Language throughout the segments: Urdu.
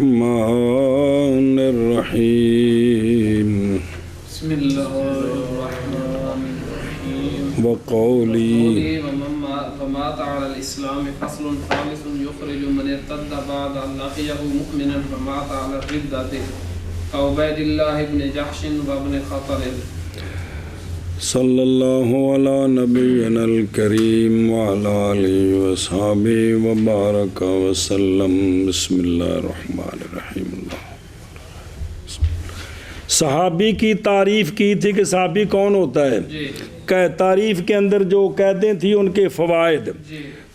الرحمن الرحيم بسم الله الرحمن الرحيم وقولي ومات على الإسلام فصل خامس يخرج من ارتد بعد أن لقيه مؤمنا فمات على الردة كعبيد الله بن جحش وابن خطل. صلی اللہ علی نبینا الکریم وعلی آلہ وصحبہ وبارک وسلم. بسم اللہ الرحمن الرحیم. صحابی کی تعریف کی تھی کہ صحابی کون ہوتا ہے. تعریف کے اندر جو قیدیں تھیں ان کے فوائد.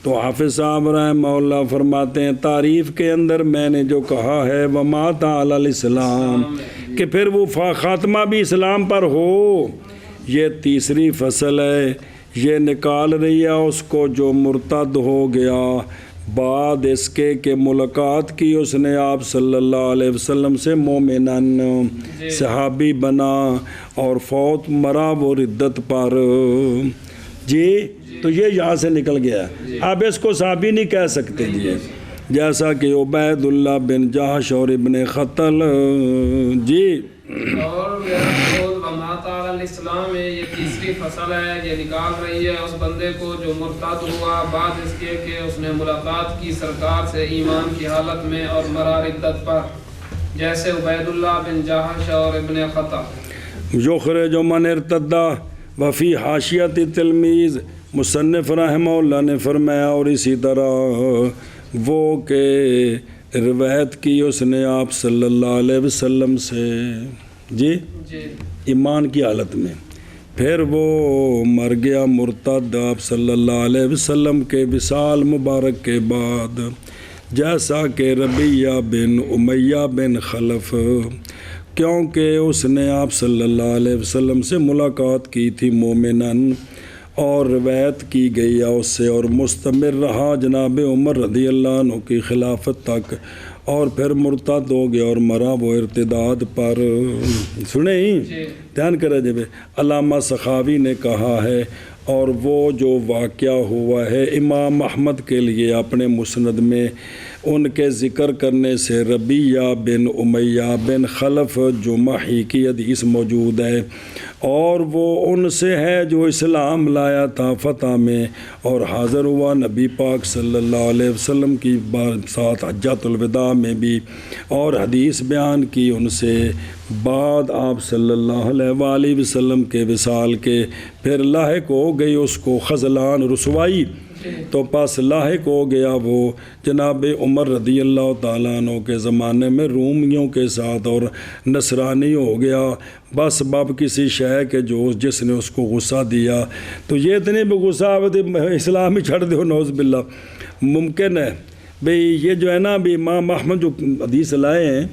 تو حافظ صاحب رحمہ اللہ فرماتے ہیں تعریف کے اندر میں نے جو کہا ہے ومات علی الاسلام کہ پھر وہ خاتمہ بھی اسلام پر ہو، یہ تیسری فصل ہے. یہ نکال رہی ہے اس کو جو مرتد ہو گیا بعد اس کے کہ ملاقات کی اس نے آپ صلی اللہ علیہ وسلم سے مومنن صحابی بنا اور فوت مرا وہ ردت پر. جی تو یہ یہاں سے نکل گیا. اب اس کو صحابی نہیں کہہ سکتے جی، جیسا کہ عبید اللہ بن جحش اور ابن خطل. جی اور ومات علی الاسلام میں یہ تیسری فصل ہے، یہ نکال رہی ہے اس بندے کو جو مرتد ہوا بعد اس کے کہ اس نے ملاقات کی سرکار سے ایمان کی حالت میں اور مرا ردت پر، جیسے عبید اللہ بن جحش اور ابن خطل. یخرج من ارتد وفی حاشیت تلمیذ مصنف رحمہ اللہ نے فرمایا اور اسی طرح وہ کہ روایت کی اس نے آپ صلی اللہ علیہ وسلم سے جی ایمان کی حالت میں، پھر وہ مر گیا مرتد آپ صلی اللہ علیہ وسلم کے وصال مبارک کے بعد، جیسا کہ ربیہ بن امیہ بن خلف، کیونکہ اس نے آپ صلی اللہ علیہ وسلم سے ملاقات کی تھی مومنن اور روایت کی گئی اس سے اور مستمر رہا جناب عمر رضی اللہ عنہ کی خلافت تک، اور پھر مرتد ہو گیا اور مرا وہ ارتداد پر. سنیں دھیان کرے جب علامہ سخاوی نے کہا ہے اور وہ جو واقعہ ہوا ہے امام احمد کے لیے اپنے مسند میں ان کے ذکر کرنے سے ربیہ بن امیہ بن خلف جمحی کی حدیث موجود ہے، اور وہ ان سے ہے جو اسلام لایا تھا فتح میں اور حاضر ہوا نبی پاک صلی اللہ علیہ وسلم کی ساتھ حجۃ الوداع میں بھی، اور حدیث بیان کی ان سے بعد آپ صلی اللہ علیہ وآلہ وسلم کے وصال کے. پھر لاحق ہو گئی اس کو خذلان رسوائی، تو پس لاحق ہو گیا وہ جناب عمر رضی اللہ تعالیٰ عنہ کے زمانے میں رومیوں کے ساتھ اور نصرانی ہو گیا بس باب کسی شے کے جو جس نے اس کو غصہ دیا. تو یہ اتنی بھی غصہ اسلام ہی چھڑ دو نعوذ باللہ. ممکن ہے بھئی یہ جو ہے نا بھی امام احمد جو حدیث لائے ہیں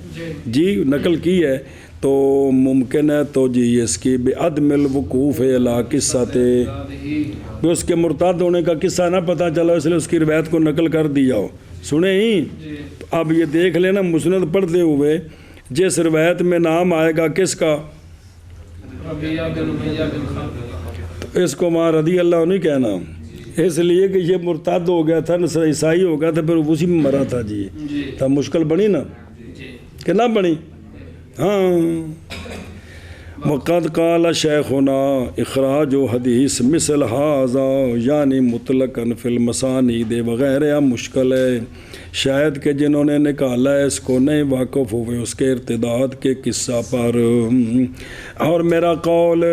جی نقل کی ہے تو ممکن ہے تو جی اس کی بعدم الوقوف علی قصہ بھی اس کے مرتد ہونے کا قصہ نہ پتہ چلا اس لیے اس کی روایت کو نقل کر دیا ہو. سنیں ہی اب یہ دیکھ لینا مسند پڑھتے ہوئے جس روایت میں نام آئے گا کس کا تو اس کو وہاں رضی اللہ نہیں کہنا، اس لیے کہ یہ مرتد ہو گیا تھا عیسائی ہو گیا تھا پھر اسی میں مرا تھا. جی تب مشکل بنی نا کہ نہ بنی. ہاں وقد قال شیخنا اخراج و حدیث مثل هذا یعنی مطلقاً فی المسانید وغیرہ مشکل ہے، شاید کہ جنہوں نے نکالا ہے اس کو نہیں واقف ہوئے اس کے ارتداد کے قصہ پر. اور میرا قول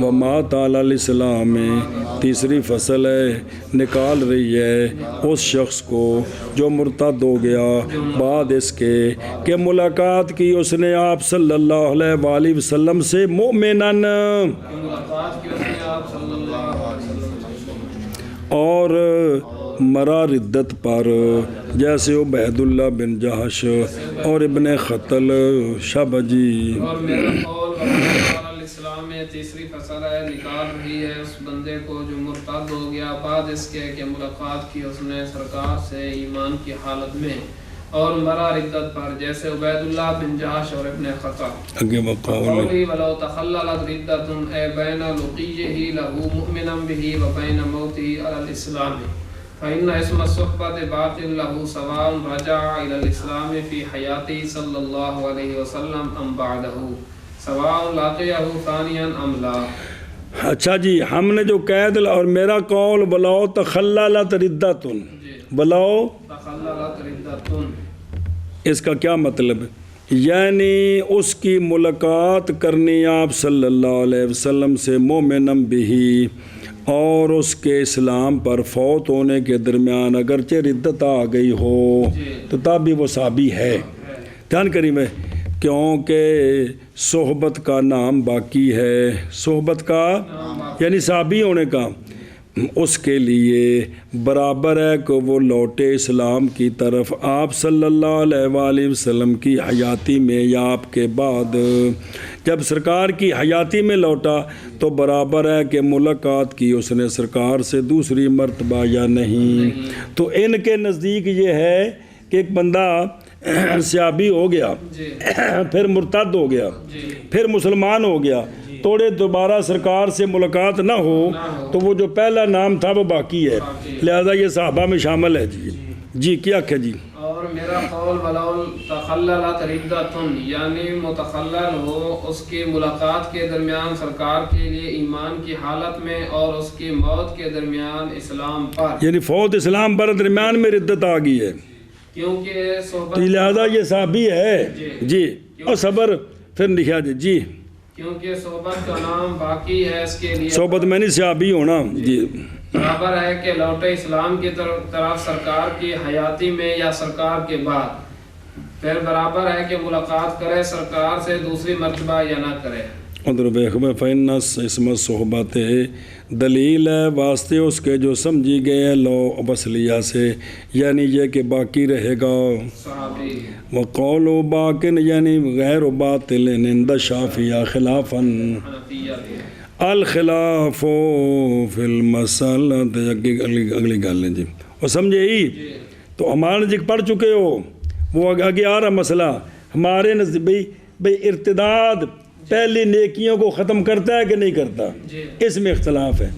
ومات علی الاسلام میں تیسری فصل ہے، نکال رہی ہے اس شخص کو جو مرتد ہو گیا بعد اس کے کہ ملاقات کی اس نے آپ صلی اللہ علیہ وآلہ وسلم سے مومنن اور مرا ردت پر، جیسے عبید اللہ بن جحش اور ابن خطل. شب جی اسلام میں تیسری فصل ہے، نکال رہی ہے اس بندے کو جو مرتد ہو گیا بعد اس کے کہ ملاقات کی اس نے سرکار سے ایمان کی حالت میں اور مرا ردت پر، جیسے عبید اللہ بن جحش اور ابن خطل. قولی ولو تخللت ردت اے بین لقیہ لہ مؤمنا بہ و بین موتہ علی الاسلام. فإن اسم الصحبة باطل له سواء رجع إلى الإسلام في حياته صلى الله عليه وسلم أم بعده سواء لقيه ثانيا أم لا. اچھا جی، ہم نے جو قید اور میرا قول بلاؤ تخللت ردتن، بلاؤ تخللت ردتن، اس کا کیا مطلب ہے؟ یعنی اس کی ملاقات کرنی آپ صلی اللہ علیہ وسلم سے مومنم بھی اور اس کے اسلام پر فوت ہونے کے درمیان اگرچہ ردت آ گئی ہو تو تب بھی وہ صحابی ہے. دھیان کری میں، کیونکہ صحبت کا نام باقی ہے، صحبت کا یعنی صحابی ہونے کا، اس کے لیے برابر ہے کہ وہ لوٹے اسلام کی طرف آپ صلی اللہ علیہ وآلہ وسلم کی حیاتی میں یا آپ کے بعد. جب سرکار کی حیاتی میں لوٹا تو برابر ہے کہ ملاقات کی اس نے سرکار سے دوسری مرتبہ یا نہیں. تو ان کے نزدیک یہ ہے کہ ایک بندہ صحابی ہو گیا، پھر مرتد ہو گیا، پھر مسلمان ہو گیا، توڑے دوبارہ سرکار سے ملاقات نہ ہو تو وہ جو پہلا نام تھا وہ باقی ہے، لہذا یہ صحابہ میں شامل ہے. جی جی کیا کہ جی اور میرا قول بلاول تخللت ردتن یعنی متخلل ہو اس کی ملاقات کے درمیان سرکار کے لیے ایمان کی حالت میں اور اس کی موت کے درمیان اسلام پر، یعنی فوت اسلام پر درمیان میں ردت آ گئی ہے، کیونکہ صحبت لہذا یہ صحابی ہے. جی اور صبر پھر لکھا جی کیونکہ صحبت کا نام باقی ہے اس کے لیے صحبت میں نہیں صحابی ہونا. جی برابر ہے کہ لوٹے اسلام کی طرف سرکار کی حیاتی میں یا سرکار کے بعد، پھر برابر ہے کہ ملاقات کرے سرکار سے دوسری مرتبہ یا نہ کرے. ادھر بے فإن اسم صحبت دلیل ہے واسطے اس کے جو سمجھی گئے ہیں لو وصلیہ سے، یعنی یہ کہ باقی رہے گا. صحابی وقول باقن یعنی غیر باطل عند شافعیہ خلافاً حنفیہ کے الخلاف فی المسئلہ. اگلی گل ہے جی اور سمجھے ہی تو ہمارے نزدیک پڑھ چکے ہو، وہ آگے آ رہا مسئلہ ہمارے نزدیک بھئی ارتداد پہلی نیکیوں کو ختم کرتا ہے کہ نہیں کرتا، اس میں اختلاف ہے.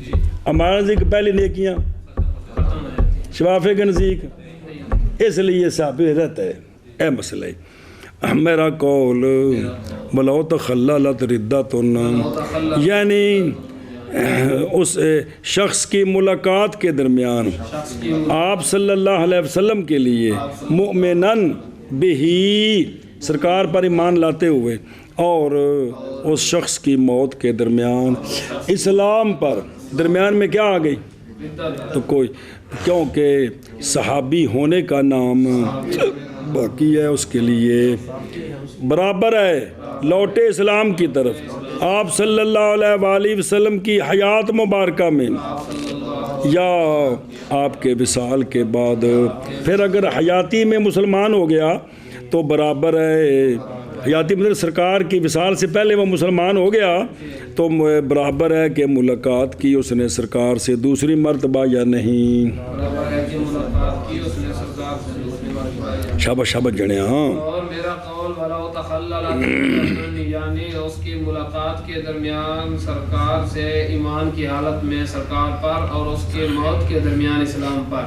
ہمارے نزدیک پہلی نیکیاں شفافے کے نزدیک، اس لیے صحابی رہتا ہے. اے مسئلہ میرا قول بلو تخللت ردتن یعنی اس شخص کی ملاقات کے درمیان آپ صلی اللہ علیہ وسلم کے لیے مؤمنن بہی سرکار پر ایمان لاتے ہوئے اور اس شخص کی موت کے درمیان اسلام پر درمیان میں کیا آ گئی تو کوئی، کیونکہ صحابی ہونے کا نام باقی ہے اس کے لیے برابر ہے لوٹے اسلام کی طرف آپ صلی اللہ علیہ وآلہ وسلم کی حیات مبارکہ میں یا آپ کے وصال کے بعد. پھر اگر حیاتی میں مسلمان ہو گیا تو برابر ہے، حیاتی مطلب سرکار کی وصال سے پہلے وہ مسلمان ہو گیا تو برابر ہے کہ ملاقات کی اس نے سرکار سے دوسری مرتبہ یا نہیں. شاباش شاباش جنے ہاں. اور میرا قول ولو تخللت یعنی اس کی ملاقات کے درمیان سرکار سے ایمان کی حالت میں سرکار پر اور اس کے موت کے درمیان اسلام پر،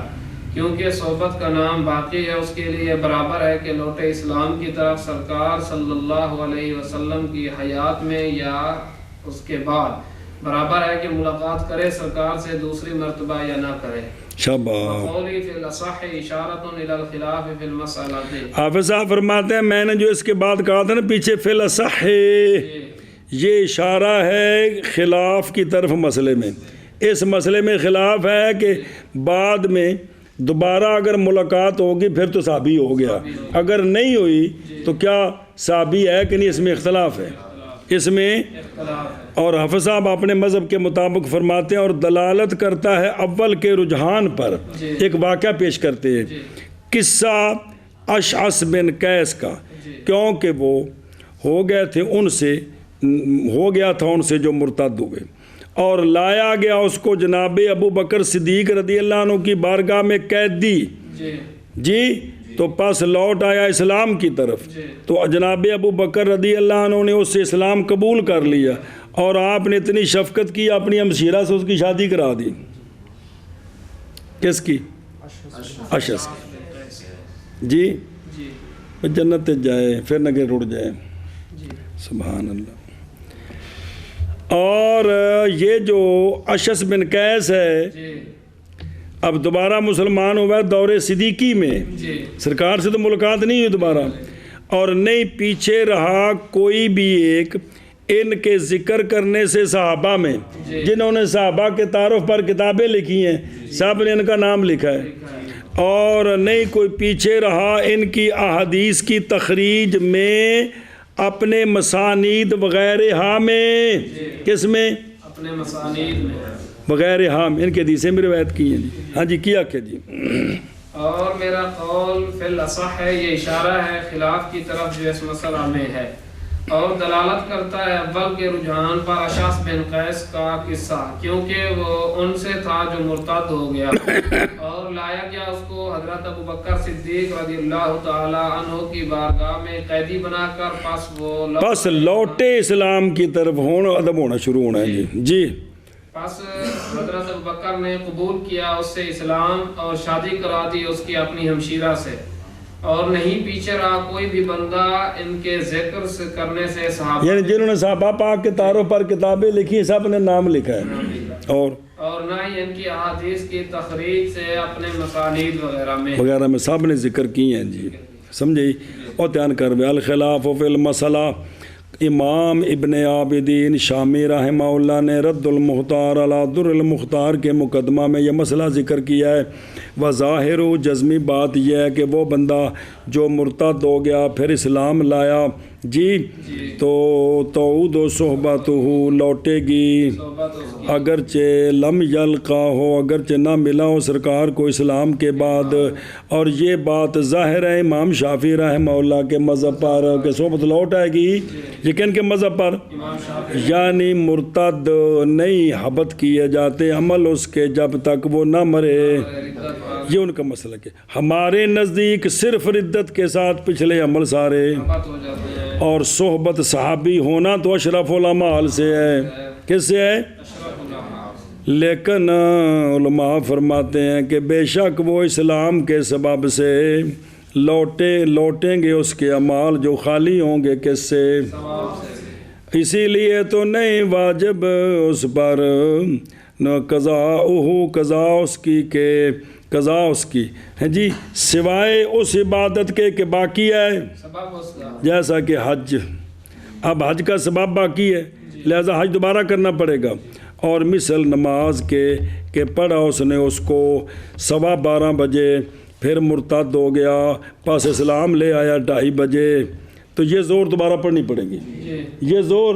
کیونکہ صحبت کا نام باقی ہے اس کے لیے برابر ہے کہ لوٹے اسلام کی طرف سرکار صلی اللہ علیہ وسلم کی حیات میں یا اس کے بعد، برابر ہے کہ ملاقات کرے سرکار سے دوسری مرتبہ یا نہ کرے. شاباش. قولی فی الاصح اشارۃ الی الخلاف فی المسئلہ. حافظ صاحب فرماتے ہیں میں نے جو اس کے بعد کہا تھا نا پیچھے فی الاصح، یہ اشارہ ہے خلاف کی طرف مسئلے میں. اس مسئلے میں خلاف ہے کہ بعد میں دوبارہ اگر ملاقات ہوگی پھر تو صحابی ہو گیا، اگر نہیں ہوئی تو کیا صحابی ہے کہ نہیں، اس میں اختلاف ہے اس میں. اور حافظ صاحب اپنے مذہب کے مطابق فرماتے ہیں اور دلالت کرتا ہے اول کے رجحان پر. ایک واقعہ پیش کرتے ہیں قصہ اشعث بن قیس کا، کیونکہ وہ ہو گیا تھا ان سے جو مرتد ہوئے اور لایا گیا اس کو جناب ابو بکر صدیق رضی اللہ عنہ کی بارگاہ میں قیدی. جی تو پس لوٹ آیا اسلام کی طرف تو جناب ابو بکر رضی اللہ عنہ نے اس سے اسلام قبول کر لیا اور آپ نے اتنی شفقت کی اپنی ہمشیرہ سے اس کی شادی کرا دی. کس کی؟ اشس جی جی جنت جائے پھر نہ کہ رڑ جائے. جی سبحان اللہ. اور یہ جو اشس بن قیس ہے جی اب دوبارہ مسلمان ہوا ہے دور صدیقی میں. جی سرکار سے تو ملاقات نہیں ہوئی دوبارہ, اور نہیں پیچھے رہا کوئی بھی ایک ان کے ذکر کرنے سے صحابہ میں جنہوں نے صحابہ کے تعارف پر کتابیں لکھی ہیں, سب نے ان کا نام لکھا ہے. اور نہیں کوئی پیچھے رہا ان کی احادیث کی تخریج میں اپنے مسانید وغیرہ میں. کس میں؟ اپنے مسانید میں. وغیرہ ان کی حدیثیں بھی روایت کی ہیں جی. ہاں جی کیا کہ جی اور میرا قول فی الاصح ہے, یہ اشارہ ہے خلاف کی طرف جو اس مسئلہ میں ہے, اور دلالت کرتا ہے اول کے رجحان پر اشعث بن قیس کا قصہ, کیونکہ وہ ان سے تھا جو مرتد ہو گیا اور لایا گیا اس کو حضرت ابوبکر صدیق رضی اللہ تعالی عنہ کی بارگاہ میں قیدی بنا کر, پس لوٹے اسلام کی طرف ادب ہونا شروع ہونا ہے جی. جی پس حضرت ابوبکر نے قبول کیا اس سے اسلام اور شادی کرا دی اس کی اپنی ہمشیرہ سے, اور نہیں پیچھے رہا کوئی بھی بندہ ان کے ذکر سے کرنے سے صحابہ, یعنی جنہوں نے صحابہ پاک کے تعارف پر کتابیں لکھی سب نے نام لکھا ہے, اور نہ ہی ان کی احادیث کی تخریج سے اپنے مسانید وغیرہ میں سب نے ذکر کی ہیں جی. سمجھے؟ اور دھیان کر الخلاف فی المسئلہ. امام ابن عابدین شامی رحمہ اللہ نے رد المختار علی در المختار کے مقدمہ میں یہ مسئلہ ذکر کیا ہے. وظاہر و جزمی بات یہ ہے کہ وہ بندہ جو مرتد ہو گیا پھر اسلام لایا جی تو تعود و صحبت ہو لوٹے گی, اگرچہ لم یلقا ہو, اگرچہ نہ ملا ہو سرکار کو اسلام کے بعد. اور یہ بات ظاہر ہے امام شافعی رحمہ اللہ کے مذہب پر کہ صحبت لوٹ آئے گی. لیکن کے مذہب پر یعنی مرتد نہیں حبت کیے جاتے عمل اس کے جب تک وہ نہ مرے. یہ ان کا مسئلہ ہے. ہمارے نزدیک صرف ردت کے ساتھ پچھلے عمل سارے, اور صحبت صحابی ہونا تو اشرف الاعمال سے ہے. کس سے ہے؟ لیکن علماء فرماتے ہیں کہ بے شک وہ اسلام کے سبب سے لوٹیں گے اس کے اعمال جو خالی ہوں گے کس سے. اسی لیے تو نہیں واجب اس پر نہ قضا اس کی ہے جی, سوائے اس عبادت کے کہ باقی ہے, جیسا کہ حج. اب حج کا سبب باقی ہے لہذا حج دوبارہ کرنا پڑے گا. اور مثل نماز کے کہ پڑھا اس نے اس کو 12:15 بجے پھر مرتد ہو گیا پس اسلام لے آیا 2:30 بجے, تو یہ زور دوبارہ پڑھنی پڑے گی. یہ زور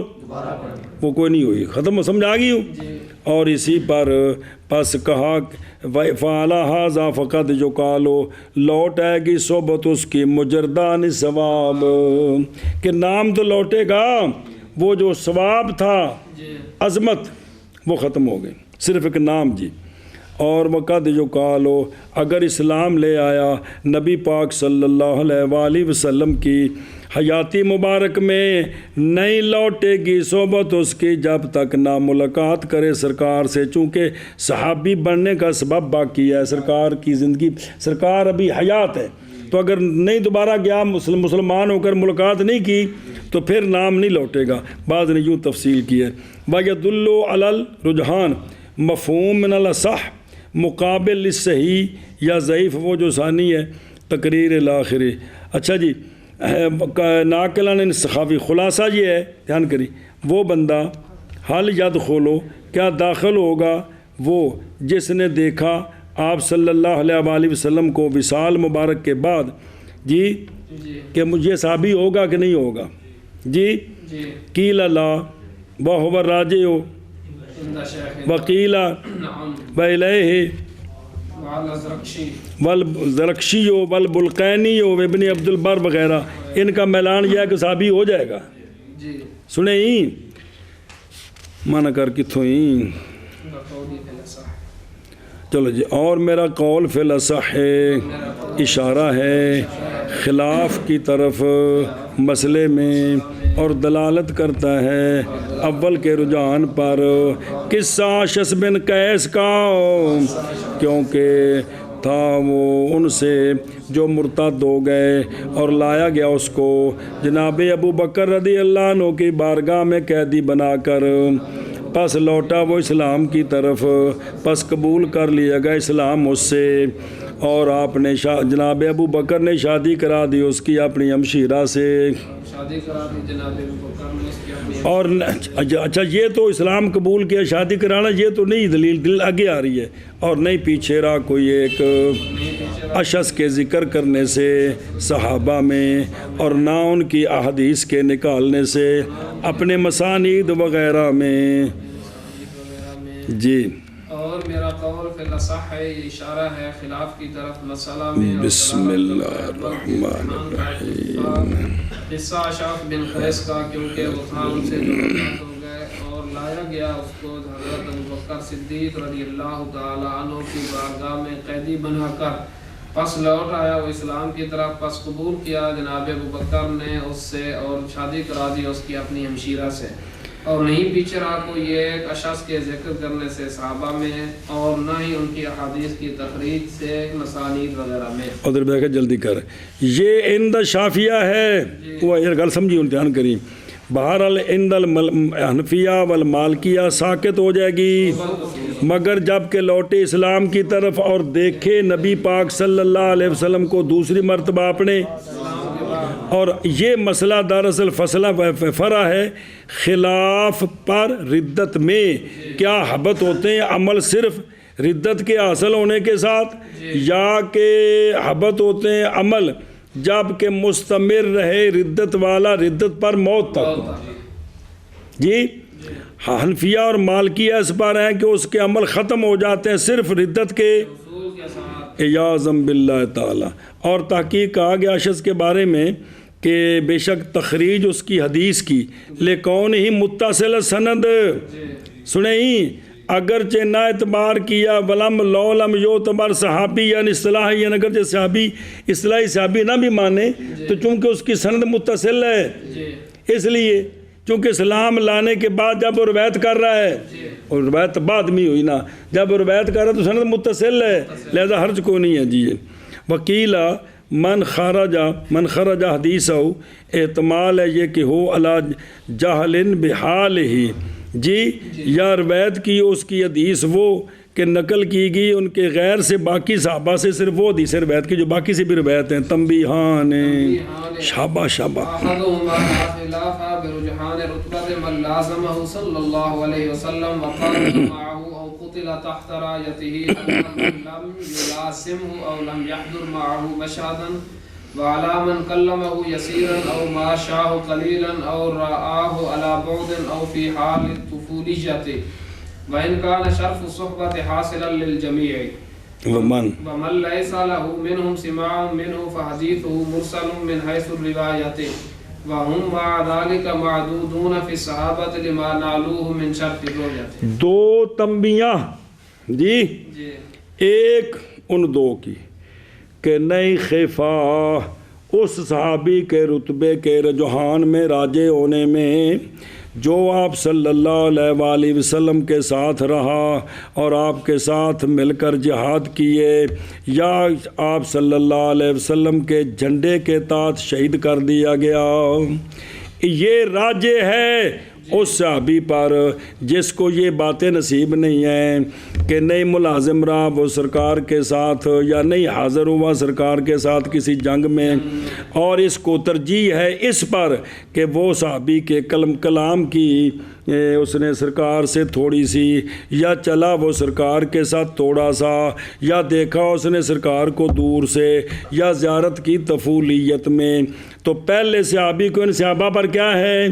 وہ کوئی نہیں ہوئی, ختم سمجھ آ گئی ہو. اور اسی پر پس کہا فعلا ھذا فقط جو کالو لوٹ آئے گی صحبت اس کی مجردان ثواب, کہ نام تو لوٹے گا, وہ جو ثواب تھا عظمت وہ ختم ہو گئی, صرف ایک نام جی. اور وقت جو کالو اگر اسلام لے آیا نبی پاک صلی اللہ علیہ وآلہ وسلم کی حیاتی مبارک میں, نہیں لوٹے گی صحبت اس کی جب تک نہ ملاقات کرے سرکار سے, چونکہ صحابی بننے کا سبب باقی ہے. سرکار کی زندگی, سرکار ابھی حیات ہے, تو اگر نہیں دوبارہ گیا مسلمان ہو کر ملاقات نہیں کی تو پھر نام نہیں لوٹے گا. بعض نے یوں تفصیل کی ہے وَيَدُلُّ عَلَى الرُّجْحَانِ مفہوم من الاصح مقابل للصحیح یا ضعیف وہ جو ثانی ہے تقریر الاخری. اچھا جی, ناقلان سخاوی خلاصہ یہ ہے, دھیان کری, وہ بندہ حل ید کھولو کیا داخل ہوگا وہ جس نے دیکھا آپ صلی اللہ علیہ وآلہ وسلم کو وصال مبارک کے بعد جی, کہ مجھے صحابی ہوگا کہ نہیں ہوگا جی. قیل لا وہو الراجع وقیل وإلیہ والزرکشی والبلقینی ابن عبد البر وغیرہ, ان کا میلان یہ ہے کہ صحابی ہو جائے گا. سنیں ہی مانا کر کتوں ہی چلو جی. اور میرا قول فی الاصح ہے, اشارہ ہے خلاف کی طرف مسئلے میں, اور دلالت کرتا ہے اول کے رجحان پر قصہ اشعث بن قیس کا, کیونکہ تھا وہ ان سے جو مرتد ہو گئے، اور لایا گیا اس کو جناب ابو بکر رضی اللہ عنہ کی بارگاہ میں قیدی بنا کر، پس لوٹا وہ اسلام کی طرف، پس قبول کر لیا گیا اسلام اس سے، اور آپ نے جناب ابو بکر نے شادی کرا دی اس کی اپنی ہمشیرہ سے، شادی کرا دی جناب ابو بکر نے اس کی اپنی اور اچھا یہ تو اسلام قبول کیا، شادی کرانا یہ تو نہیں دلیل آگے آ رہی ہے، اور نہیں پیچھے رہا کوئی ایک اشخاص کے ذکر کرنے سے صحابہ میں، اور نہ ان کی احادیث کے نکالنے سے اپنے مسانید وغیرہ میں۔ جی اور میرا قول فی الاصح ہے، یہ اشارہ ہے خلاف کی طرف مسئلہ میں۔ بسم اللہ الرحمن الرحیم۔ قصہ اشعث بن قیس کا، کیونکہ وہ تھا ان سے جو مرتد ہو گئے، اور لایا گیا اس کو حضرت ابوبکر صدیق رضی اللہ تعالی عنہ کی بارگاہ میں قیدی بنا کر، پس لوٹ آیا وہ اسلام کی طرف، پس قبول کیا جناب ابوبکر نے اس سے، اور شادی کرا دی اس کی اپنی ہمشیرہ سے، اور نہیں پیچھے رہا کوئی ایک اشخاص کے ذکر کرنے سے صحابہ میں، اور نہ ہی ان کی احادیث کی تخریج سے مسانید وغیرہ میں۔ ادھر بیٹھ کے جلدی کر، یہ عند شافیہ ہے، وہ یہ گل سمجھی امتحان کری، بہرحال عند الحنفیہ والمالکیہ ساکت ہو جائے گی، مگر جب کہ لوٹے اسلام کی طرف اور دیکھے نبی پاک صلی اللہ علیہ وسلم کو دوسری مرتبہ اپنے، اور یہ مسئلہ دراصل فرع ہے خلاف پر ردت میں، کیا حبت ہوتے ہیں عمل صرف ردت کے حاصل ہونے کے ساتھ، یا کہ حبت ہوتے ہیں عمل جب کہ مستمر رہے ردت والا ردت پر موت تک۔ جی حنفیہ اور مالکیہ اس پر ہیں کہ اس کے عمل ختم ہو جاتے ہیں صرف ردت کے اعاذم باللہ تعالی، اور تحقیق کہا گیا شخص کے بارے میں کہ بے شک تخریج اس کی حدیث کی لکون ہی متصل سند، سنیں اگرچہ نہ اعتبار کیا ولم لولم یعتبر صحابی، یعنی اصطلاحی، یعنی اگرچہ صحابی اصطلاحی صحابی نہ بھی مانے تو چونکہ اس کی سند متصل ہے، اس لیے چونکہ اسلام لانے کے بعد جب وہ روایت کر رہا ہے، اور روایت بعد میں ہوئی نا، جب وہ روایت کر رہا ہے تو سند متصل ہے، لہذا حرج کو نہیں ہے۔ جی وکیلا من خرج حدیث ہو، احتمال ہے یہ کہ ہو علی جہل بحال ہی، جی یا روایت کی اس کی حدیث وہ کہ نقل کی گئی ان کے غیر سے، باقی صحابہ سے صرف وہ حدیث روایت کی جو باقی سے بھی روایت ہیں، تنبیہان شابہ شابہ۔ احدهما خلاف برجحان رتبہ من لازمه صلی اللہ علیہ وسلم وقال معه او قتل تحت رايته من لم يلازمه او لم يحضر معه مشهدا، وعلى من كلمه يسيرا او ماشاه قليلا او رآه على بعد او في حال الطفولية، وإن كان شرف الصحبة حاصلا للجميع، ومن ليس له منهم سماع منه فحديثه مرسل من حيث الرواية، وهم مع ذلك معدودون في الصحابة لما نالوه من شرف الرؤية۔ دو تنبیہ جی، ایک ان دو کی کہ نہیں خفا اس صحابی کے رتبے کے رجحان میں راجع ہونے میں جو آپ صلی اللہ علیہ وآلہ وسلم کے ساتھ رہا اور آپ کے ساتھ مل کر جہاد کیے، یا آپ صلی اللہ علیہ وسلم کے جھنڈے کے تحت شہید کر دیا گیا، یہ راجع ہے اس صحابی پر جس کو یہ باتیں نصیب نہیں ہیں کہ نہیں ملازم رہا وہ سرکار کے ساتھ، یا نہیں حاضر ہوا سرکار کے ساتھ کسی جنگ میں، اور اس کو ترجیح ہے اس پر کہ وہ صحابی کے کلام کی اس نے سرکار سے تھوڑی سی، یا چلا وہ سرکار کے ساتھ تھوڑا سا، یا دیکھا اس نے سرکار کو دور سے، یا زیارت کی طفولیت میں، تو پہلے صحابی کو ان صحابہ پر کیا ہے؟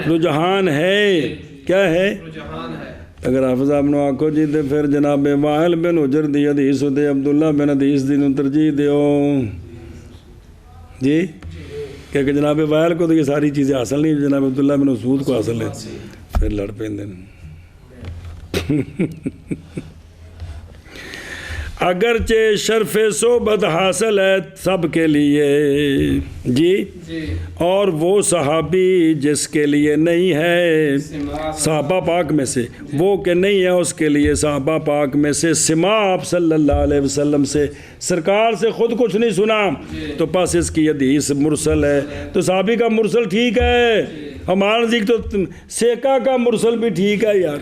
رجحان ہے، کیا ہے؟ رجحان ہے۔ اگر حافظ آپ نے آنکھو جی دے پھر جناب وائل بن حجر دی حدیث دے عبداللہ بن حدیث دی نو ترجیح دیو جی، کہ جناب وائل کو تو یہ ساری چیزیں حاصل نہیں، جناب عبداللہ بن مسعود کو حاصل ہے، پھر لڑ پہ دن۔ اگرچہ شرف صحبت حاصل ہے سب کے لیے جی، اور وہ صحابی جس کے لیے نہیں ہے صحابہ پاک میں سے، وہ کہ نہیں ہے اس کے لیے صحابہ پاک میں سے سما آپ صلی اللہ علیہ وسلم سے، سرکار سے خود کچھ نہیں سنا تو پس اس کی حدیث مرسل ہے۔ تو صحابی کا مرسل ٹھیک ہے، ہمارا نزدیک تو سیکا کا مرسل بھی ٹھیک ہے یار،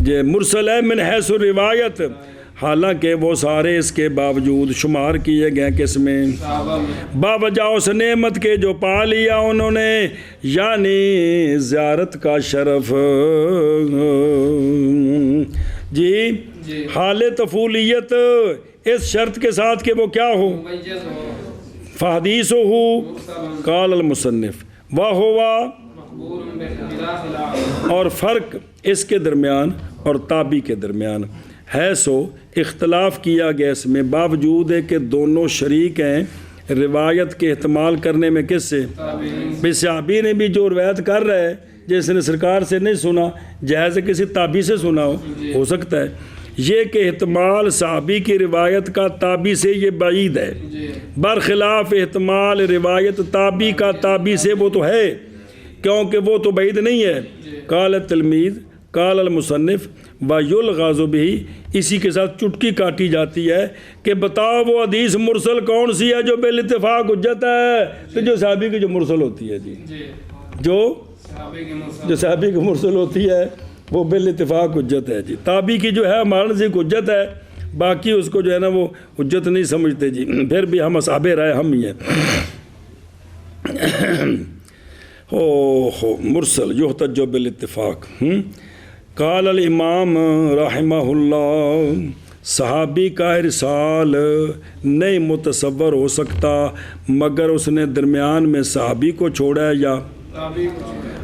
یہ مرسل ہے من حیث روایت، حالانکہ وہ سارے اس کے باوجود شمار کیے گئے کس میں؟ باوجہ اس نعمت کے جو پا لیا انہوں نے، یعنی زیارت کا شرف جی، حال طفولیت، اس شرط کے ساتھ کہ وہ کیا ہو، فحدیث ہو، قال المصنف وہوا، اور فرق اس کے درمیان اور تابعی کے درمیان ہے سو اختلاف کیا گیا اس میں، باوجود ہے کہ دونوں شریک ہیں روایت کے احتمال کرنے میں کس سے؟ بے صحابی نے بھی جو روایت کر رہا ہے جس نے سرکار سے نہیں سنا، جہاز کسی تابعی سے سنا ہو سکتا ہے، یہ کہ احتمال صحابی کی روایت کا تابعی سے یہ بعید ہے، برخلاف احتمال روایت تابعی کا تابعی سے وہ تو ہے، کیونکہ وہ تو بعید نہیں ہے۔ قال التلمیذ قال المصنف وَيُلْغَزُ بِهِ، اسی کے ساتھ چٹکی کاٹی جاتی ہے کہ بتاؤ وہ حدیث مرسل کون سی ہے جو بالاتفاق حجت ہے؟ تو جو صحابی کی جو مرسل ہوتی ہے جی، جو صحابی کی مرسل ہوتی ہے وہ بالاتفاق حجت ہے جی، تابعی کی جو ہے ہمارے نزدیک حجت ہے، باقی اس کو جو ہے نا وہ حجت نہیں سمجھتے جی، پھر بھی ہم اصحاب رائے ہم ہی ہیں۔ مرسل یحتج بالاتفاق۔ قال الامام رحمہ اللہ، صحابی کا ارسال نہیں متصور ہو سکتا مگر اس نے درمیان میں صحابی کو چھوڑا ہے یا،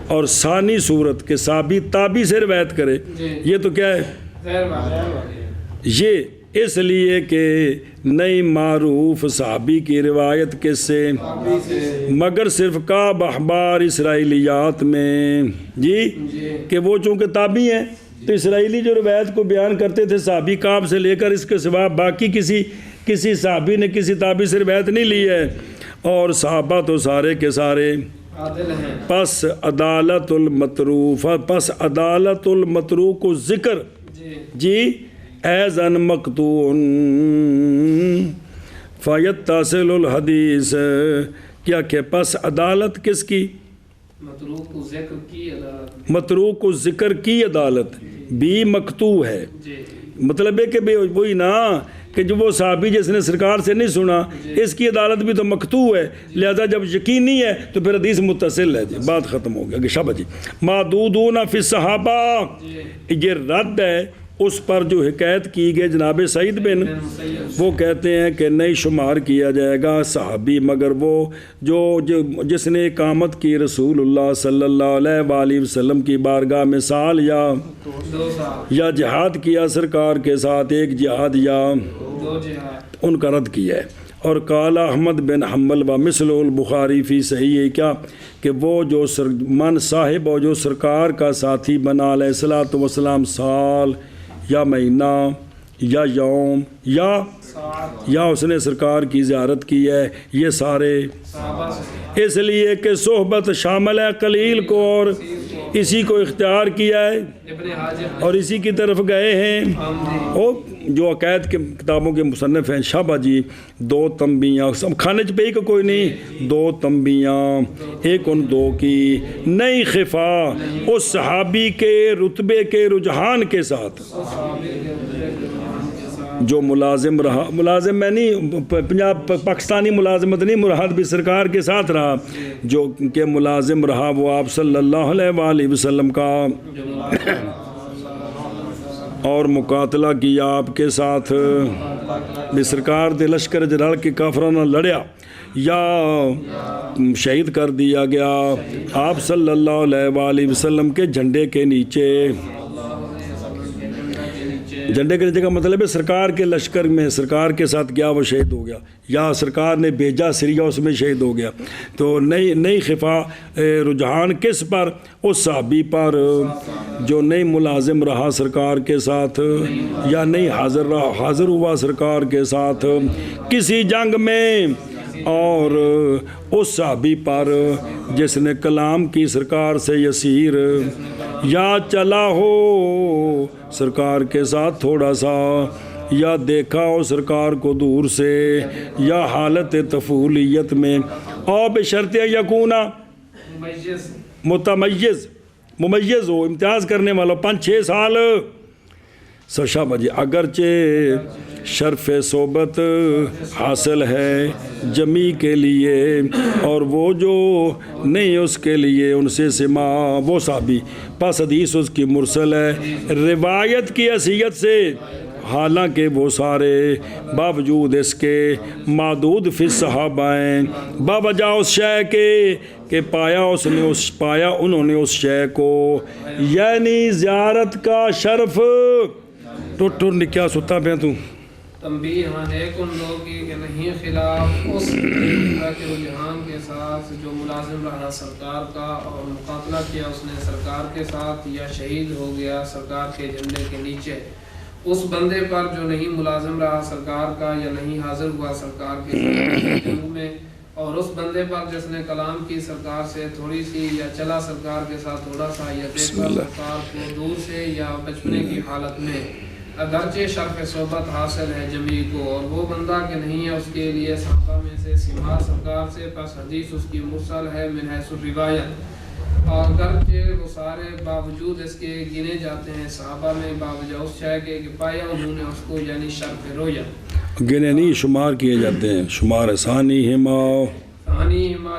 اور ثانی صورت کے صحابی تابعی سے روایت کرے، یہ تو کیا ہے، یہ اس لیے کہ نئی معروف صحابی کی روایت کس سے، مگر صرف کعب احبار اسرائیلیات میں جی، کہ وہ چونکہ تابعی ہیں تو اسرائیلی جو روایت کو بیان کرتے تھے صحابی کعب سے لے کر اس کے سوا باقی کسی صحابی نے کسی تابعی سے روایت نہیں لی ہے، اور صحابہ تو سارے کے سارے پس عدالت المتروف، پس عدالت المتروک کو ذکر جی ایزن مقطوع فیتصل الحدیث، کیا کہ پس عدالت کس کی، متروک ذکر کی عدالت بھی مقطوع ہے، مطلب ہے کہ وہی نا کہ جو وہ صحابی جس نے سرکار سے نہیں سنا اس کی عدالت بھی تو مقطوع ہے، لہذا جب یقین نہیں ہے تو پھر حدیث متصل ہے جی، بات ختم ہو گیا کہ شابہ جی۔ معدودون فی الصحابہ، یہ رد ہے اس پر جو حکایت کی گئی جناب سعید بن، وہ کہتے ہیں کہ نہیں شمار کیا جائے گا صحابی مگر وہ جو جس نے اقامت کی رسول اللہ صلی اللہ علیہ وآلہ وسلم کی بارگاہ میں سال یا جہاد کیا سرکار کے ساتھ، ایک جہاد یا ان کا رد کیا ہے۔ اور قال احمد بن حنبل و مثل البخاری فی صحیح ہے، کیا کہ وہ جو من صاحب اور جو سرکار کا ساتھی بنا علیہ الصلوۃ والسلام سال یا مہینہ یا یوم یا اس نے سرکار کی زیارت کی ہے، یہ سارے اس لیے کہ صحبت شامل ہے قلیل کو، اور اسی کو اختیار کیا ہے اور اسی کی طرف گئے ہیں۔ اور جو عقائد کے کتابوں کے مصنف ہیں شابہ جی، دو تنبیہاں سب کھانے پہ ہی کا کوئی نہیں، دو تنبیہاں ایک ان دو کی نئی خفا اس صحابی کے رتبے کے رجحان کے ساتھ جو ملازم رہا، ملازم میں نہیں پنجاب پاکستانی ملازمت نہیں مراد بھی سرکار کے ساتھ رہا، جو کہ ملازم رہا وہ آپ صلی اللہ علیہ وآلہ وسلم کا، اور مقاتلہ کیا آپ کے ساتھ بھی، سرکار دے لشکر جلال کے کافرانہ لڑیا یا شہید کر دیا گیا آپ صلی اللہ علیہ وآلہ وسلم کے جھنڈے کے نیچے جھنڈے کے نیچے کا مطلب ہے سرکار کے لشکر میں سرکار کے ساتھ گیا وہ شہید ہو گیا، یا سرکار نے بھیجا سریا اس میں شہید ہو گیا۔ تو نئی خفا رجحان کس پر؟ اس صحابی پر جو نہیں ملازم رہا سرکار کے ساتھ یا نہیں حاضر ہوا سرکار کے ساتھ کسی جنگ میں، اور اس صحابی پر جس نے کلام کی سرکار سے یسیر، یا چلا ہو سرکار کے ساتھ تھوڑا سا، یا دیکھا ہو سرکار کو دور سے، یا حالت طفولیت میں، اور بشرط یکونا ممیز ہو، امتیاز کرنے والا 5-6 سال شابہ جی، اگرچہ شرف صحبت حاصل ہے جمی کے لیے، اور وہ جو نہیں اس کے لیے ان سے سما وہ صحابی، پس حدیث اس کی مرسل ہے روایت کی حیثیت سے، حالانکہ وہ سارے باوجود اس کے معدود فی صحابہ ہیں، باوجہ اس شے کے کہ پایا انہوں نے اس شے کو، یعنی زیارت کا شرف۔ ٹوٹر نے کیا ستا پہ تو تنبیہ ہے کن لوگ کہ نہیں خلاف اس طرح کے رجحان کے ساتھ جو ملازم رہا سرکار کا اور مقابلہ کیا اس نے سرکار کے ساتھ یا شہید ہو گیا سرکار کے جھنڈے کے نیچے، اس بندے پر جو نہیں ملازم رہا سرکار کا یا نہیں حاضر ہوا سرکار کے جنگ میں، اور اس بندے پر جس نے کلام کی سرکار سے تھوڑی سی یا چلا سرکار کے ساتھ تھوڑا سا، یا دیکھا سرکار کو دور سے یا بچپنے کی حالت میں، اگرچہ شرف صحبت حاصل ہے جمی کو، اور وہ بندہ کہ نہیں ہے اس کے لیے صحابہ میں سے سما سرکار سے، پس حدیث اس کی مرسل ہے من حیث الروایت، اور اگرچہ وہ سارے باوجود اس کے گنے جاتے ہیں صحابہ میں باوجہ اس شے کے کہ پایا انہوں نے اس کو، یعنی شرف رویا گنے نہیں شمار کیے جاتے ہیں، شمار ثانی ہما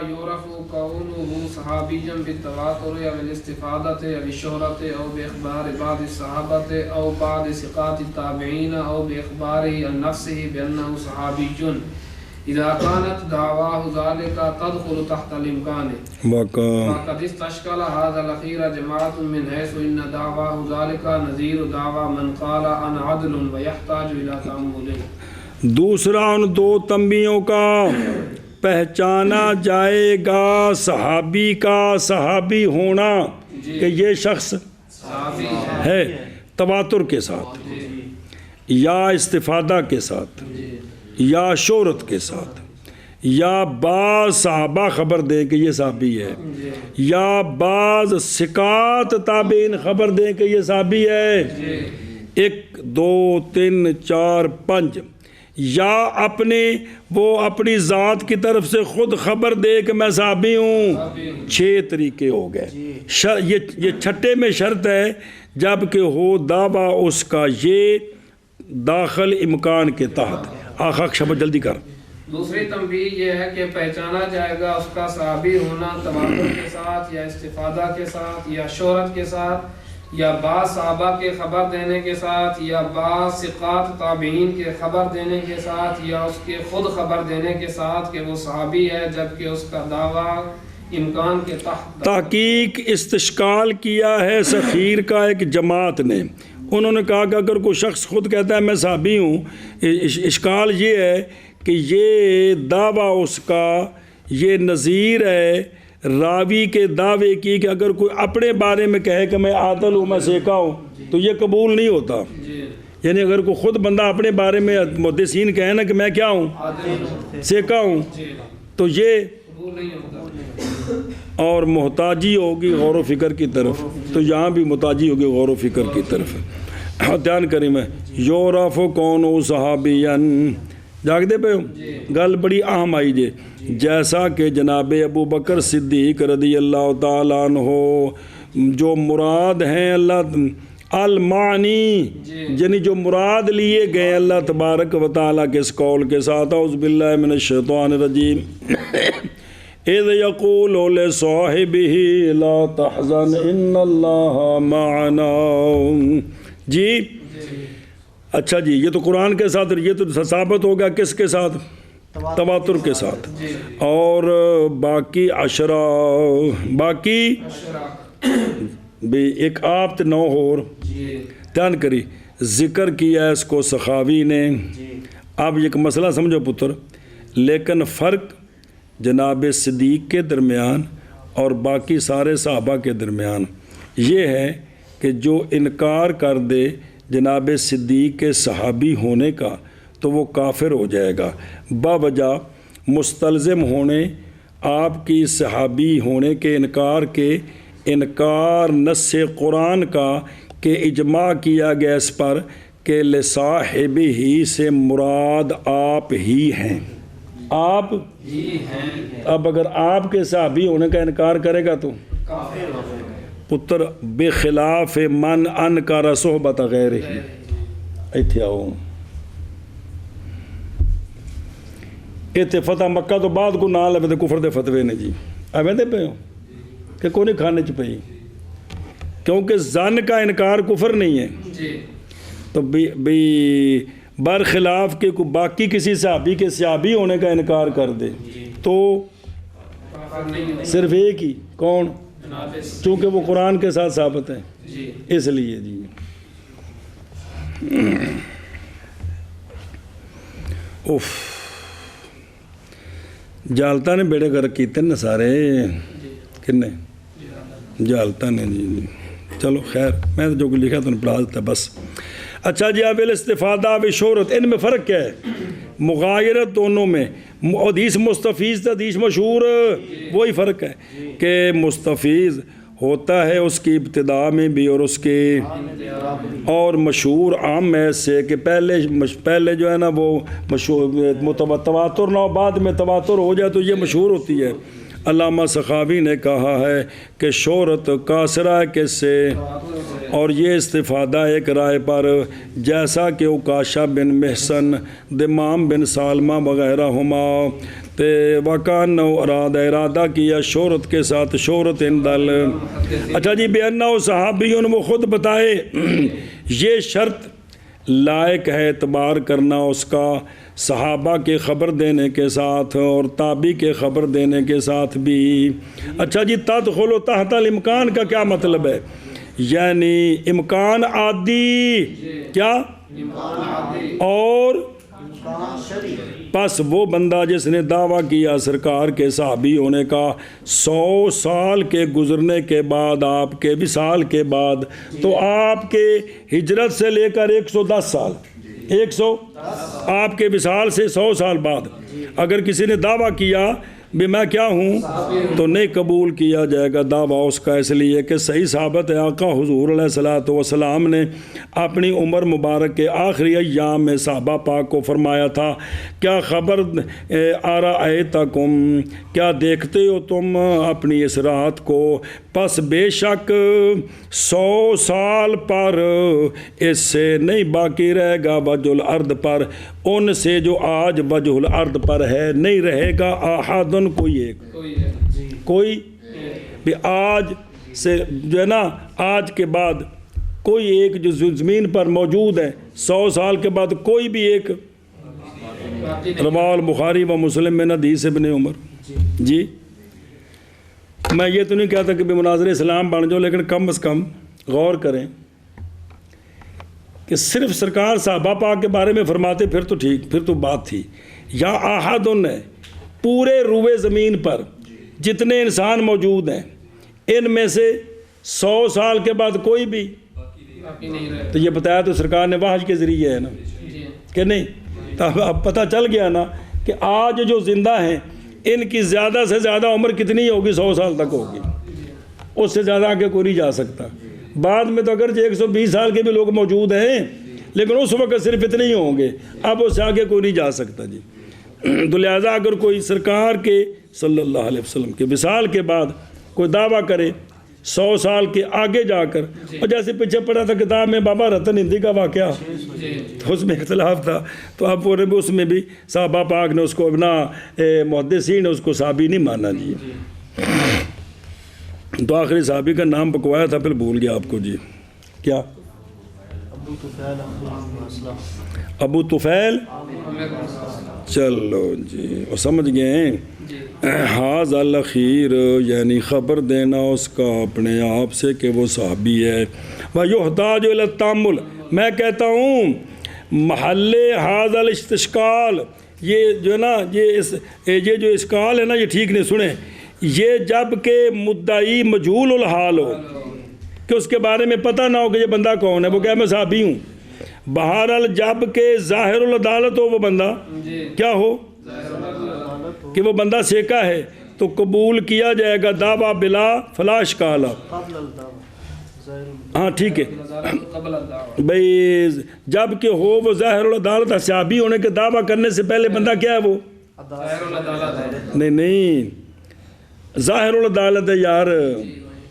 یورف کونہ صحابیًا بالتواتر او بالاستفادۃ او بالشہرۃ او باخبار بعض الصحابۃ او بعض ثقات التابعین او باخبارہ عن نفسہ بانہ صحابی اذا كانت دعواه ذلك تدخل تحت الامکان وقد استشکل هذا الاخیر جماعت من حیث ان دعواه ذلك نظیر دعوى من قال انا عدل ويحتاج الى تأمل۔ دوسرا ان دو تنبیہوں کا پہچانا جائے گا صحابی کا صحابی ہونا کہ یہ شخص ہے تواتر کے ساتھ یا استفادہ کے ساتھ یا شہرت کے ساتھ، یا بعض صحابہ خبر دیں کہ یہ صحابی ہے، یا بعض ثقات تابعین خبر دیں کہ یہ صحابی ہے، 1 2 3 4 5، یا اپنی ذات کی طرف سے خود خبر دے کہ میں صحابی ہوں۔ 6 طریقے ہو گئے۔ یہ چھٹے میں شرط ہے جب کہ ہو دعویٰ اس کا یہ داخل امکان کے تحت۔ آخر شبت جلدی کر۔ دوسری تنبیہ یہ ہے کہ پہچانا جائے گا اس کا صحابی ہونا تواتر کے ساتھ یا استفادہ کے ساتھ یا شہرت کے ساتھ یا بعض صحابہ کے خبر دینے کے ساتھ یا بعض ثقات تابعین کے خبر دینے کے ساتھ یا اس کے خود خبر دینے کے ساتھ کہ وہ صحابی ہے جبکہ اس کا دعویٰ امکان کے تحت۔ تحقیق استشکال کیا ہے سخیر کا ایک جماعت نے، انہوں نے کہا کہ اگر کوئی شخص خود کہتا ہے میں صحابی ہوں، اشکال یہ ہے کہ یہ دعویٰ اس کا یہ نظیر ہے راوی کے دعوے کی کہ اگر کوئی اپنے بارے میں کہے کہ میں عادل ہوں، میں سیکھا ہوں، تو یہ قبول نہیں ہوتا۔ یعنی اگر کوئی خود بندہ اپنے بارے میں محدثین کہے نا کہ میں کیا ہوں، سیکھا ہوں، تو یہ اور محتاجی ہوگی غور و فکر کی طرف، تو یہاں بھی محتاجی ہوگی غور و فکر کی طرف۔ دھیان کریں میں یورف کون صحابین جاگتے پہ گل بڑی اہم آئی جے، جیسا کہ جناب ابو بکر صدیق رضی اللہ تعالیٰ عنہ جو مراد ہیں اللہ المعنی، یعنی جو مراد لیے گئے اللہ تبارک و تعالیٰ کے اس قول کے ساتھ، اعوذ باللہ من الشیطان الرجیم، اذ یقول لصاحبہ لا تحزن ان اللہ معنا۔ جی اچھا جی، یہ تو قرآن کے ساتھ، یہ تو ثابت ہوگا کس کے ساتھ؟ تواتر کے ساتھ۔ اور باقی عشرہ باقی بھی ایک آپ تے 9 اور دھیان کری ذکر کیا اس کو سخاوی نے۔ اب ایک مسئلہ سمجھو پتر، لیکن فرق جناب صدیق کے درمیان اور باقی سارے صحابہ کے درمیان یہ ہے کہ جو انکار کر دے جناب صدیق کے صحابی ہونے کا تو وہ کافر ہو جائے گا، باوجہ مستلزم ہونے آپ کی صحابی ہونے کے انکار نص قرآن کا کہ اجماع کیا گیا اس پر کہ لصاحب ہی سے مراد آپ ہی ہیں، آپ ہی ہیں۔ اب اگر آپ کے صحابی ہونے کا انکار کرے گا تو کافر ہو جائے گا۔ پتر بخلاف من انکر صحبت غیرہ، ایتھے آؤ، ایتھے فتح مکہ تو بعد کو نہ لے کفر دے فتوے نے جی ایویں دے پے ہو کہ کوئی نہیں کھانے چ پئی، کیونکہ زن کا انکار کفر نہیں ہے تو بھی برخلاف کے باقی کسی صحابی کے صحابی ہونے کا انکار کر دے تو صرف ایک ہی، کون؟ چونکہ وہ قرآن کے ساتھ ثابت ہے، اس لیے جی اوف جالتا نے بیڑے کر کیتے نا سارے کنے جالتا نے جی۔ چلو خیر، میں جو لکھا تو پڑھا دیتا بس۔ اچھا جی، اب الاستفادہ بشہرت، ان میں فرق کیا ہے؟ مغایرت دونوں میں، حدیث مستفیض حدیث مشہور، وہی فرق ہے کہ مستفیض ہوتا ہے اس کی ابتدا میں بھی اور اس کے اور مشہور عام میں سے کہ پہلے جو ہے نا وہ مشہور تواتر نہ ہو، بعد میں تواتر ہو جائے تو یہ مشہور ہوتی ہے۔ علامہ سخاوی نے کہا ہے کہ شہرت کاسرہ کس سے، اور یہ استفادہ ایک رائے پر جیسا کہ عکاشہ بن محسن، دمام بن سالمہ وغیرہ ہما وکان ارادہ کیا شہرت کے ساتھ شہرت اندل۔ اچھا جی، بے انہ صحابی وہ خود بتائے یہ شرط لائق ہے اعتبار کرنا اس کا صحابہ کے خبر دینے کے ساتھ اور تابعی کے خبر دینے کے ساتھ بھی۔ اچھا جی، تدخل تحت الامکان کا کیا مطلب ہے؟ یعنی امکان عادی، کیا اور پس وہ بندہ جس نے دعویٰ کیا سرکار کے صحابی ہونے کا 100 سال کے گزرنے کے بعد، آپ کے وصال کے بعد، تو آپ کے ہجرت سے لے کر 110 سال، 100 آپ کے وصال سے 100 سال بعد اگر کسی نے دعویٰ کیا بھی میں کیا ہوں تو نہیں قبول کیا جائے گا دعویٰ اس کا، اس لیے کہ صحیح ثابت ہے آقا حضور علیہ الصلوۃ والسلام نے اپنی عمر مبارک کے آخری ایام میں صحابہ پاک کو فرمایا تھا کیا خبر ارأیتکم، کیا دیکھتے ہو تم اپنی اس رات کو، پس بے شک 100 سال پر اس سے نہیں باقی رہے گا وجہ الارض پر، ان سے جو آج وجہ الارض پر ہے نہیں رہے گا احدن کوئی ایک، کوئی بھی آج سے جو ہے نا آج کے بعد کوئی ایک جو زمین پر موجود ہے 100 سال کے بعد کوئی بھی ایک، رواه البخاری و مسلم میں حدیث ابن عمر۔ جی میں یہ تو نہیں کہتا کہ مناظر اسلام بن جاؤ، لیکن کم از کم غور کریں کہ صرف سرکار صحابہ پاک کے بارے میں فرماتے پھر تو ٹھیک، پھر تو بات تھی، یا احدن ہے پورے روئے زمین پر جتنے انسان موجود ہیں ان میں سے 100 سال کے بعد کوئی بھی، تو یہ بتایا تو سرکار نے وحی کے ذریعے ہے نا کہ نہیں، تو اب پتہ چل گیا نا کہ آج جو زندہ ہیں ان کی زیادہ سے زیادہ عمر کتنی ہوگی، 100 سال تک ہوگی، اس سے زیادہ آگے کوئی نہیں جا سکتا۔ بعد میں تو اگرچہ 120 سال کے بھی لوگ موجود ہیں لیکن اس وقت صرف اتنے ہی ہوں گے، اب اس سے آگے کوئی نہیں جا سکتا جی۔ تو لہٰذا اگر کوئی سرکار کے صلی اللہ علیہ وسلم کے وصال کے بعد کوئی دعویٰ کرے 100 سال کے آگے جا کر، اور جیسے پیچھے پڑا تھا کتاب میں بابا رتن ہندی کا واقعہ، تو اس میں اختلاف تھا، تو اب وہ اس میں بھی صحابہ پاک نے اس کو ابنا محدثین نے اس کو صحابی نہیں مانا جی۔ تو آخری صحابی کا نام بکوایا تھا پھر بھول گیا آپ کو جی، کیا؟ ابو طفیل، چلو جی وہ سمجھ گئے ہیں۔ حاض الاخیر یعنی خبر دینا اس کا اپنے آپ سے کہ وہ صحابی ہے۔ وَيُحْتَاجُ إِلَى التَّأَمُّلِ، میں کہتا ہوں محل حاضر الاستشکال، یہ جو ہے نا یہ جو اشکال ہے نا یہ ٹھیک نہیں، سنیں، یہ جب کہ مدعی مجہول الحال ہو کہ اس کے بارے میں پتہ نہ ہو کہ یہ بندہ کون ہے، وہ کہ میں صحابی ہوں، بہرحال جب کہ ظاہر العدالت ہو وہ بندہ کیا ہو کہ وہ بندہ سیکا ہے تو قبول کیا جائے گا دعویٰ بلا فلا اشکال۔ ہاں ٹھیک ہے بھئی، جب کہ ہو وہ ظاہر العدالت، صحابی ہونے کے دعویٰ کرنے سے پہلے بندہ کیا ہے وہ؟ نہیں ظاہر العدالت ہے یار،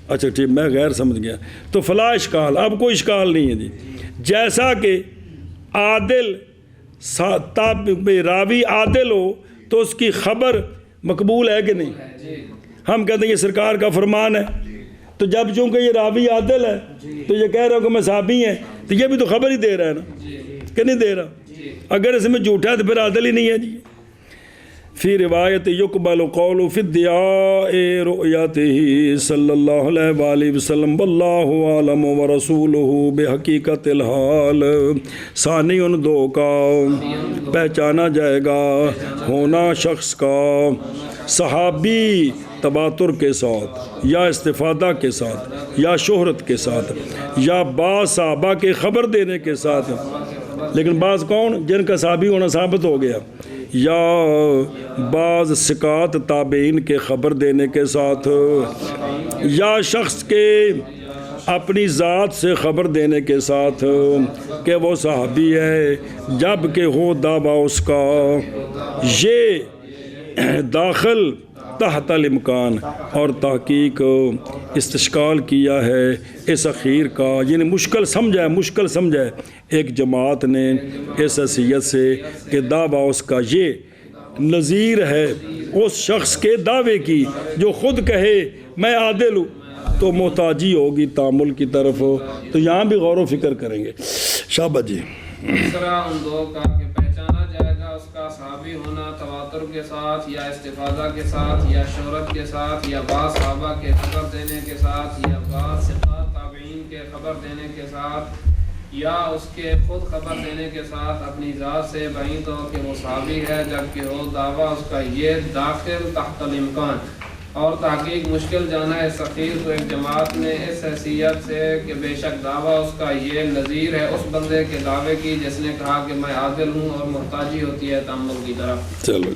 اچھا ٹھیک، میں غیر سمجھ گیا، تو فلا اشکال، اب کوئی اشکال نہیں ہے جی۔ جیسا کہ عادل راوی عادل ہو تو اس کی خبر مقبول ہے کہ نہیں؟ ہم کہتے ہیں یہ سرکار کا فرمان ہے، تو جب چونکہ یہ راوی عادل ہے تو یہ کہہ رہا ہوں کہ میں صحابی ہیں، تو یہ بھی تو خبر ہی دے رہا ہے نا کہ نہیں دے رہا؟ اگر اس میں جھوٹا ہے تو پھر عادل ہی نہیں ہے جی۔ فی روایت یقبل قول فی ادعاء رؤیتہ صلی اللہ علیہ وآلہ وسلم واللہ عالم ورسولہ بحقیقت الحال، ثانی ان دو کا پہچانا جائے گا ہونا شخص کا صحابی تواتر کے ساتھ یا استفادہ کے ساتھ یا شہرت کے ساتھ یا بعض صحابہ کے خبر دینے کے ساتھ، لیکن بعض کون؟ جن کا صحابی ہونا ثابت ہو گیا، یا بعض ثقات تابعین کے خبر دینے کے ساتھ، یا شخص کے اپنی ذات سے خبر دینے کے ساتھ کہ وہ صحابی ہے، جب کہ ہو دعویٰ اس کا یہ داخل تحت الامکان، اور تحقیق استشکال کیا ہے اس اخیر کا، یعنی مشکل سمجھا ہے ایک جماعت نے اس حیثیت سے کہ دعویٰ اس کا یہ نظیر ہے اس شخص کے دعوے کی جو خود کہے میں عادل ہوں، تو محتاجی ہوگی تعامل کی طرف، تو یہاں بھی غور و فکر کریں گے۔ شاباش جی۔ تیسرا ان دو کا کہ پہچانا جائے گا اس کا صحابی ہونا تواتر کے ساتھ یا استفادہ کے ساتھ یا شہرت کے ساتھ یا بعض صحابہ کے خبر دینے کے ساتھ یا بعض ثقات تابعین کے خبر دینے کے ساتھ یا اس کے خود خبر دینے کے ساتھ اپنی ذات سے بعید ہو کہ وہ صحابی ہے، جبکہ ہو دعویٰ اس کا یہ داخل تحت الامکان، اور تحقیق مشکل جانا ہے سخیر تو ایک جماعت نے اس حیثیت سے کہ بے شک دعویٰ اس کا یہ نظیر ہے اس بندے کے دعوے کی جس نے کہا کہ میں عادل ہوں، اور محتاجی ہوتی ہے تأمل کی طرف۔ چلو